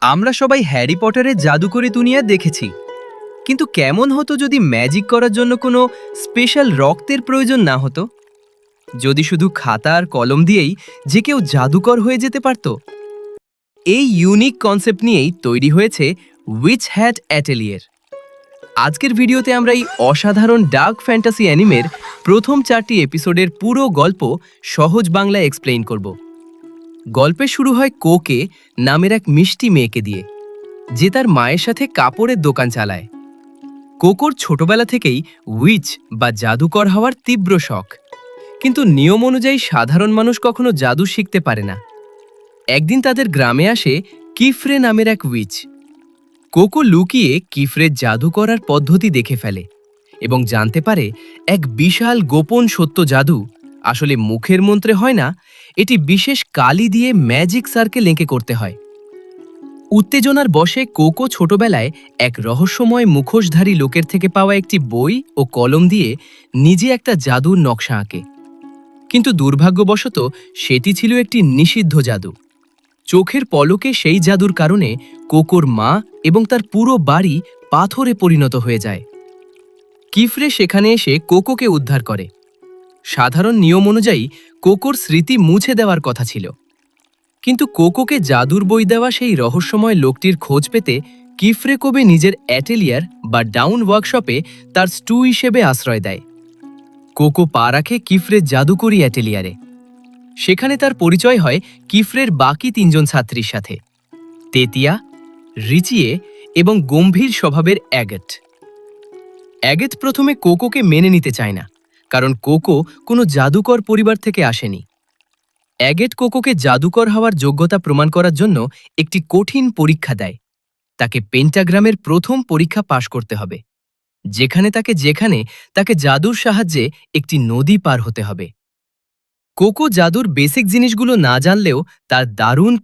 আমরা সবাই হ্যারি পটারের জাদুকরি দুনিয়া দেখেছি, কিন্তু কেমন হতো যদি ম্যাজিক করার জন্য কোনো স্পেশাল রক্তের প্রয়োজন না হতো? যদি শুধু খাতা আর কলম দিয়েই যে কেউ জাদুকর হয়ে যেতে পারত? এই ইউনিক কনসেপ্ট নিয়েই তৈরি হয়েছে উইচ হ্যাট অ্যাটেলিয়ার। আজকের ভিডিওতে আমরা এই অসাধারণ ডার্ক ফ্যান্টাসি অ্যানিমের প্রথম 4টি এপিসোডের পুরো গল্প সহজ বাংলায় এক্সপ্লেইন করব। গল্পে শুরু হয় কোকে নামের এক মিষ্টি মেয়েকে দিয়ে, যে তার মায়ের সাথে কাপড়ের দোকান চালায়। কোকোর ছোটবেলা থেকেই উইচ বা জাদুকর হওয়ার তীব্র শখ, কিন্তু নিয়ম অনুযায়ী সাধারণ মানুষ কখনো জাদু শিখতে পারে না। একদিন তাদের গ্রামে আসে কিফরে নামের এক উইচ। কোকো লুকিয়ে কিফরের জাদু করার পদ্ধতি দেখে ফেলে এবং জানতে পারে এক বিশাল গোপন সত্য জাদু আসলে মুখের মন্ত্রে হয় না, এটি বিশেষ কালি দিয়ে ম্যাজিক সার্কেল এঁকে করতে হয়। উত্তেজনার বশে কোকো ছোটবেলায় এক রহস্যময় মুখোশধারী লোকের থেকে পাওয়া একটি বই ও কলম দিয়ে নিজে একটা জাদুর নকশা আঁকে, কিন্তু দুর্ভাগ্যবশত সেটি ছিল একটি নিষিদ্ধ জাদু। চোখের পলকে সেই জাদুর কারণে কোকোর মা এবং তার পুরো বাড়ি পাথরে পরিণত হয়ে যায়। কিফরে সেখানে এসে কোকোকে উদ্ধার করে। সাধারণ নিয়ম অনুযায়ী কোকোর স্মৃতি মুছে দেওয়ার কথা ছিল, কিন্তু কোকোকে জাদুর বই দেওয়া সেই রহস্যময় লোকটির খোঁজ পেতে কিফরে কবে নিজের অ্যাটেলিয়ার বা ডাউন ওয়ার্কশপে তার স্টু হিসেবে আশ্রয় দেয়। কোকো পা রাখে কিফরের জাদুকরি অ্যাটেলিয়ারে। সেখানে তার পরিচয় হয় কিফরের বাকি 3জন ছাত্রীর সাথে, তেতিয়া, রিচিয়ে এবং গম্ভীর স্বভাবের অ্যাগেট। অ্যাগেট প্রথমে কোকোকে মেনে নিতে চায় না, কারণ কোকো কোনো জাদুকর পরিবার থেকে আসেনি। অ্যাগেট কোকোকে জাদুকর হওয়ার যোগ্যতা প্রমাণ করার জন্য একটি কঠিন পরীক্ষা দেয়। তাকে পেন্টাগ্রামের প্রথম পরীক্ষা পাশ করতে হবে, যেখানে তাকে জাদুর সাহায্যে একটি নদী পার হতে হবে। কোকো জাদুর বেসিক জিনিসগুলো না জানলেও তার দারুণ